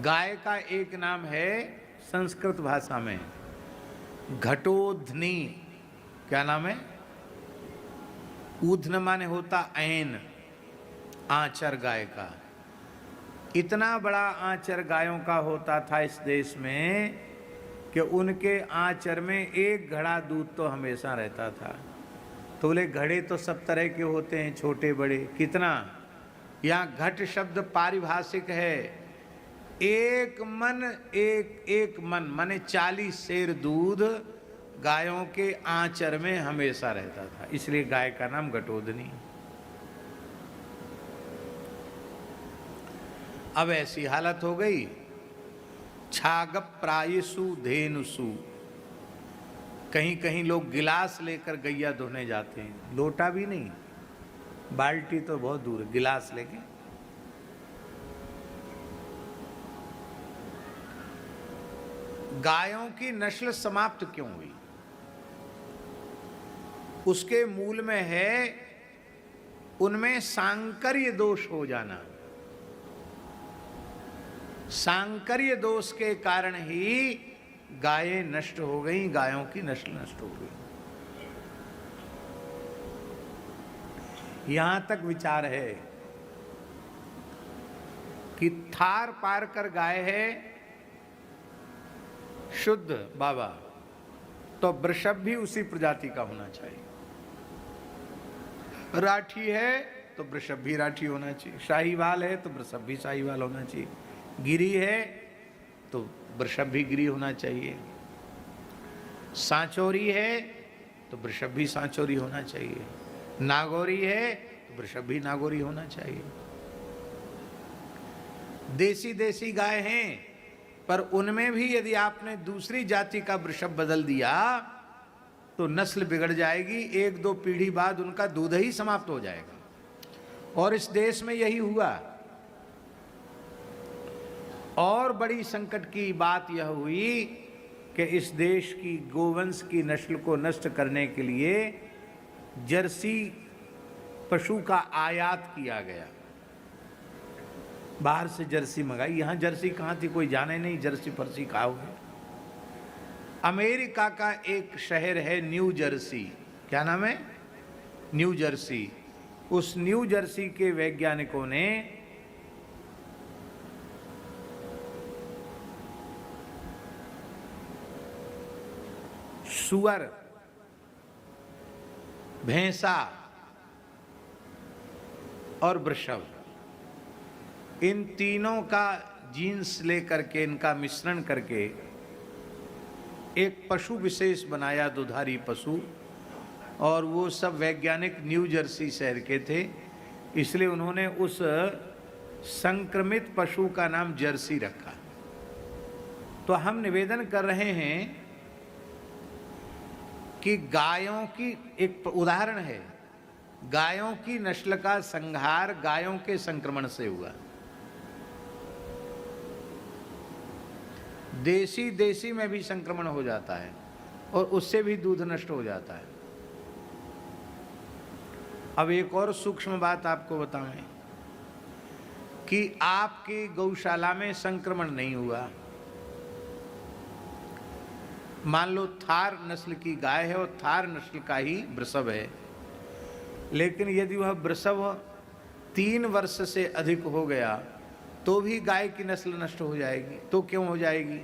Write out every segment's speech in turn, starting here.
गाय का एक नाम है संस्कृत भाषा में घटोध्नी। क्या नाम है? ऊध्न माने होता ऐन, आंचर गाय का। इतना बड़ा आंचर गायों का होता था इस देश में कि उनके आंचर में एक घड़ा दूध तो हमेशा रहता था। तो बोले घड़े तो सब तरह के होते हैं, छोटे बड़े। कितना? यहाँ घट शब्द पारिभाषिक है। एक मन माने 40 सेर दूध गायों के आंचर में हमेशा रहता था, इसलिए गाय का नाम घटोदनी। अब ऐसी हालत हो गई, छाग प्रायसु धेनुसु। कहीं कहीं लोग गिलास लेकर गैया धोने जाते हैं, लोटा भी नहीं, बाल्टी तो बहुत दूर, गिलास लेके। गायों की नस्ल समाप्त क्यों हुई? उसके मूल में है उनमें सांकर्य दोष हो जाना। सांकर्य दोष के कारण ही गायें नष्ट हो गई, गायों की नस्ल नष्ट हो गई। यहां तक विचार है कि थार पार कर गाय है शुद्ध बाबा, तो वृषभ भी उसी प्रजाति का होना चाहिए। राठी है तो वृषभ भी राठी होना चाहिए, शाहीवाल है तो वृषभ भी शाहीवाल होना चाहिए, गिरी है तो वृषभ भी गिरी होना चाहिए, सांचोरी है तो वृषभ भी सांचोरी होना चाहिए, नागौरी है तो वृषभ भी नागौरी होना चाहिए। देसी देसी गाय हैं, पर उनमें भी यदि आपने दूसरी जाति का वृषभ बदल दिया तो नस्ल बिगड़ जाएगी, एक दो पीढ़ी बाद उनका दूध ही समाप्त हो जाएगा। और इस देश में यही हुआ। और बड़ी संकट की बात यह हुई कि इस देश की गोवंश की नस्ल को नष्ट करने के लिए जर्सी पशु का आयात किया गया। बाहर से जर्सी मंगाई। यहाँ जर्सी कहाँ थी कोई जाने नहीं, जर्सी परसी कहाँ हुई। अमेरिका का एक शहर है न्यू जर्सी। क्या नाम है? New Jersey. उस न्यू जर्सी के वैज्ञानिकों ने सुअर, भैंसा और वृषभ, इन तीनों का जीन्स लेकर के, इनका मिश्रण करके एक पशु विशेष बनाया, दुधारी पशु। और वो सब वैज्ञानिक न्यू जर्सी शहर के थे, इसलिए उन्होंने उस संक्रमित पशु का नाम जर्सी रखा। तो हम निवेदन कर रहे हैं कि गायों की एक उदाहरण है, गायों की नस्ल का संहार गायों के संक्रमण से हुआ। देसी देसी में भी संक्रमण हो जाता है और उससे भी दूध नष्ट हो जाता है। अब एक और सूक्ष्म बात आपको बताएं कि आपकी गौशाला में संक्रमण नहीं हुआ। मान लो थार नस्ल की गाय है और थार नस्ल का ही वृषभ है, लेकिन यदि वह वृषभ 3 वर्ष से अधिक हो गया तो भी गाय की नस्ल नष्ट हो जाएगी। तो क्यों हो जाएगी?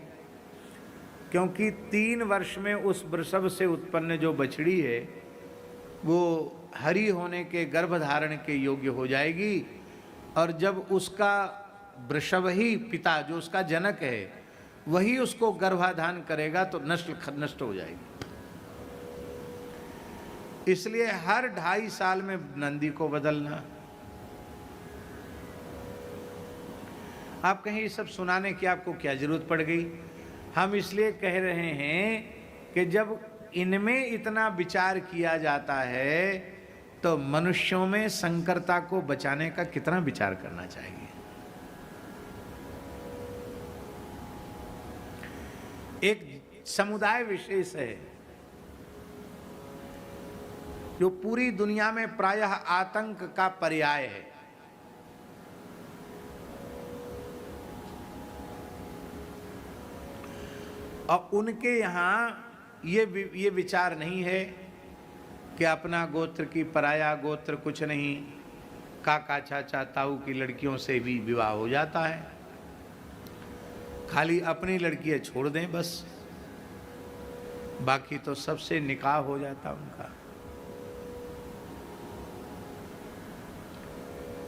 क्योंकि 3 वर्ष में उस वृषभ से उत्पन्न जो बछड़ी है वो हरी होने के, गर्भधारण के योग्य हो जाएगी। और जब उसका वृषभ ही पिता, जो उसका जनक है, वही उसको गर्भाधान करेगा तो नस्ल नष्ट हो जाएगी। इसलिए हर 2.5 साल में नंदी को बदलना। आप कहें ये सब सुनाने की आपको क्या जरूरत पड़ गई? हम इसलिए कह रहे हैं कि जब इनमें इतना विचार किया जाता है तो मनुष्यों में संकरता को बचाने का कितना विचार करना चाहिए। एक समुदाय विशेष है जो पूरी दुनिया में प्रायः आतंक का पर्याय है। और उनके यहाँ ये विचार नहीं है कि अपना गोत्र की पराया गोत्र कुछ नहीं, काका चाचा ताऊ की लड़कियों से भी विवाह हो जाता है, खाली अपनी लड़कियां छोड़ दें बस, बाकी तो सबसे निकाह हो जाता उनका।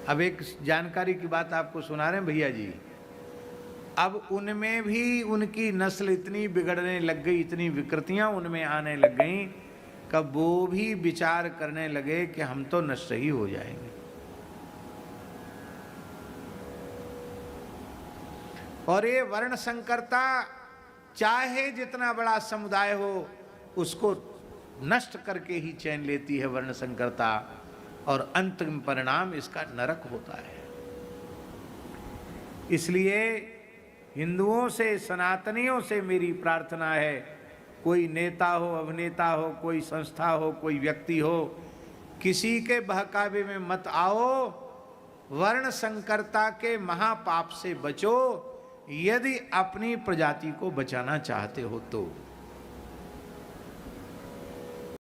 अब एक जानकारी की बात आपको सुना रहे हैं भैया जी, अब उनमें भी उनकी नस्ल इतनी बिगड़ने लग गई, इतनी विकृतियां उनमें आने लग गईं, कब वो भी विचार करने लगे कि हम तो नष्ट ही हो जाएंगे। और ये वर्ण संकरता चाहे जितना बड़ा समुदाय हो उसको नष्ट करके ही चैन लेती है वर्ण संकरता, और अंतिम परिणाम इसका नरक होता है। इसलिए हिंदुओं से, सनातनियों से मेरी प्रार्थना है, कोई नेता हो, अभिनेता हो, कोई संस्था हो, कोई व्यक्ति हो, किसी के बहकावे में मत आओ, वर्ण संकरता के महापाप से बचो, यदि अपनी प्रजाति को बचाना चाहते हो तो।